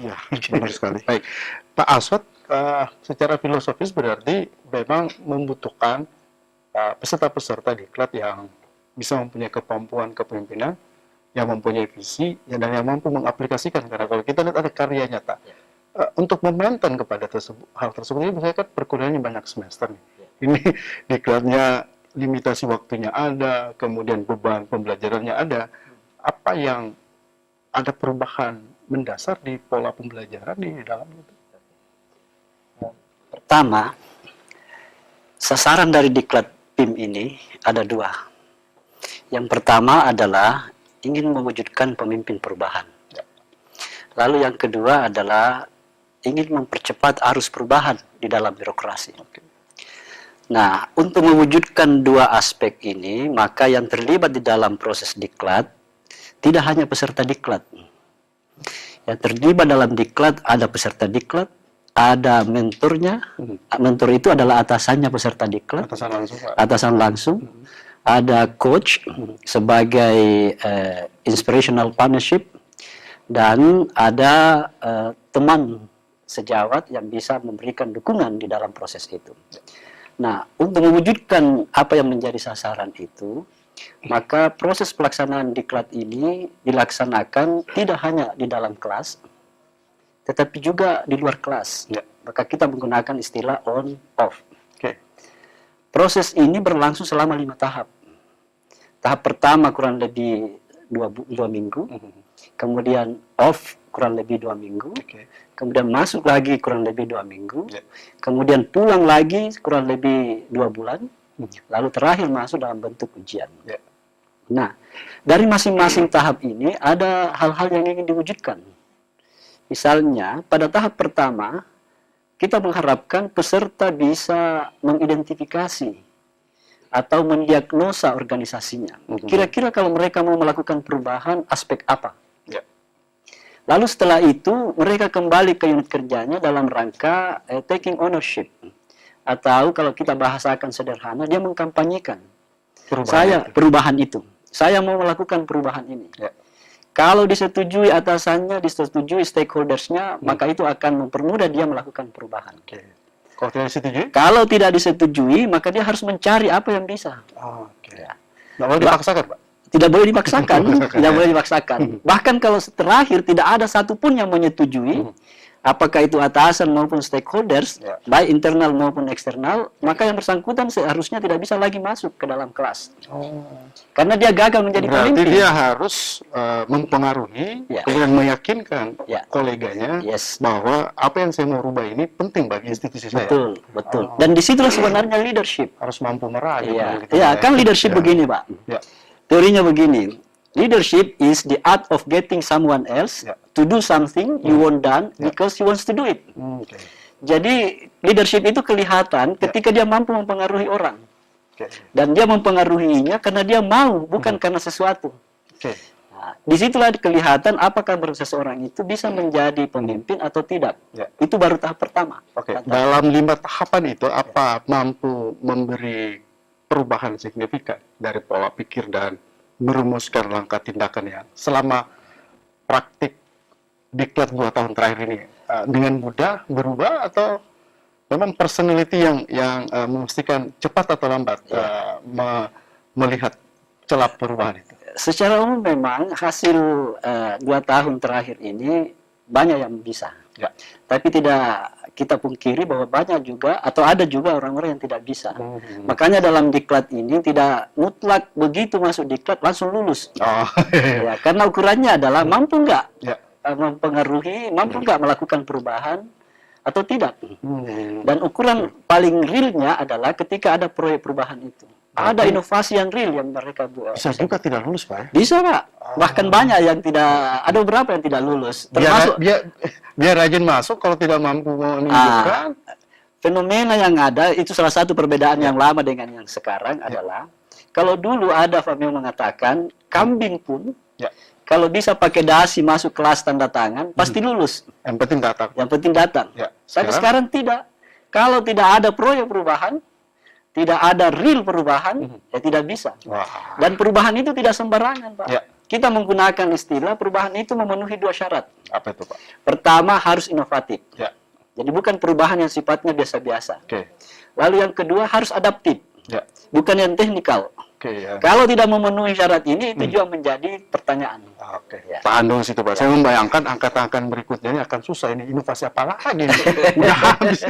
Iya, benar sekali. Baik, Pak Aswad, secara filosofis berarti memang membutuhkan peserta-peserta diklat yang bisa mempunyai kemampuan kepemimpinan, yang mempunyai visi, dan yang mampu mengaplikasikan. Karena kalau kita lihat ada karya nyata, untuk memainten kepada hal tersebut, ini misalnya kan perkuliahannya banyak semester nih. Ini diklatnya limitasi waktunya ada, kemudian beban pembelajarannya ada. Apa yang ada perubahan mendasar di pola pembelajaran di dalam itu? Pertama, sasaran dari diklat PIM ini ada dua. Yang pertama adalah ingin mewujudkan pemimpin perubahan. Lalu yang kedua adalah ingin mempercepat arus perubahan di dalam birokrasi. Nah, untuk mewujudkan dua aspek ini, maka yang terlibat di dalam proses diklat tidak hanya peserta diklat. Yang terlibat dalam diklat ada peserta diklat, ada mentornya. Mentor itu adalah atasannya peserta diklat. Atasan langsung, Pak. Atasan langsung. Ada coach sebagai inspirational partnership, dan ada teman sejawat yang bisa memberikan dukungan di dalam proses itu. Nah, untuk mewujudkan apa yang menjadi sasaran itu, maka proses pelaksanaan diklat ini dilaksanakan tidak hanya di dalam kelas, tetapi juga di luar kelas. Maka kita menggunakan istilah on-off. Proses ini berlangsung selama 5 tahap. Tahap pertama kurang lebih 2 minggu, kemudian off kurang lebih 2 minggu, kemudian masuk lagi kurang lebih 2 minggu, kemudian pulang lagi kurang lebih 2 bulan, lalu terakhir masuk dalam bentuk ujian. Nah, dari masing-masing tahap ini ada hal-hal yang ingin diwujudkan. Misalnya, pada tahap pertama, kita mengharapkan peserta bisa mengidentifikasi atau mendiagnosa organisasinya. Kira-kira kalau mereka mau melakukan perubahan, aspek apa? Lalu setelah itu, mereka kembali ke unit kerjanya dalam rangka taking ownership. Atau kalau kita bahasakan sederhana, dia mengkampanyekan. Perubahan itu. Saya mau melakukan perubahan ini. Kalau disetujui atasannya, disetujui stakeholdersnya, maka itu akan mempermudah dia melakukan perubahan. Kalau tidak disetujui? Kalau tidak disetujui, maka dia harus mencari apa yang bisa. Nggak boleh dipaksakan, Pak? Tidak boleh dipaksakan, tidak boleh dipaksakan. Bahkan kalau terakhir tidak ada satupun yang menyetujui, apakah itu atasan maupun stakeholders, baik internal maupun eksternal, maka yang bersangkutan seharusnya tidak bisa lagi masuk ke dalam kelas. Karena dia gagal menjadi pemimpin. Berarti dia harus mempengaruhi, kemudian meyakinkan koleganya bahwa apa yang saya mau rubah ini penting bagi institusi saya. Betul. Dan disitulah sebenarnya leadership. Harus mampu merayu. Kan leadership begini, Pak. Teorinya begini. Leadership is the art of getting someone else to do something you want done because he wants to do it. Jadi leadership itu kelihatan ketika dia mampu mempengaruhi orang. Dan dia mempengaruhinya karena dia mau, bukan karena sesuatu. Nah, disitulah kelihatan apakah seseorang itu bisa menjadi pemimpin atau tidak. Itu baru tahap pertama. Dalam 5 tahapan itu, apa mampu memberi perubahan signifikan dari pola pikir dan merumuskan langkah tindakan yang selama praktik diklat 2 tahun terakhir ini dengan mudah berubah, atau memang personality yang memastikan cepat atau lambat melihat celah perubahan itu? Secara umum memang hasil 2 tahun terakhir ini banyak yang bisa. Tapi tidak kita pungkiri bahwa banyak juga atau ada juga orang-orang yang tidak bisa. Makanya dalam diklat ini tidak mutlak begitu masuk diklat langsung lulus. Karena ukurannya adalah mampu nggak mempengaruhi, mampu nggak melakukan perubahan atau tidak. Dan ukuran paling realnya adalah ketika ada proyek perubahan itu. Ada inovasi yang real yang mereka buat. Bisa juga tidak lulus, Pak? Bisa, Pak. Bahkan banyak yang tidak, ada beberapa yang tidak lulus. Termasuk biar rajin masuk, kalau tidak mampu menunjukkan. Fenomena yang ada, itu salah satu perbedaan yang lama dengan yang sekarang adalah, kalau dulu ada Fabio mengatakan, kambing pun, kalau bisa pakai dasi masuk kelas tanda tangan, pasti lulus. Yang penting datang. Yang penting datang. Tapi sekarang tidak. Kalau tidak ada proyek perubahan, tidak ada real perubahan, ya tidak bisa. Dan perubahan itu tidak sembarangan, Pak. kita menggunakan istilah perubahan itu memenuhi 2 syarat. Apa itu, Pak? Pertama, harus inovatif. Ya. Jadi bukan perubahan yang sifatnya biasa-biasa. Oke. Lalu yang kedua, harus adaptif. Ya. Bukan yang teknikal. Oke, ya. Kalau tidak memenuhi syarat ini, itu juga menjadi pertanyaan. Oke. Ya. Tahan dulu situ, Pak. Saya membayangkan angkatan berikutnya ini akan susah ini, inovasi apa lagi? Udah habis.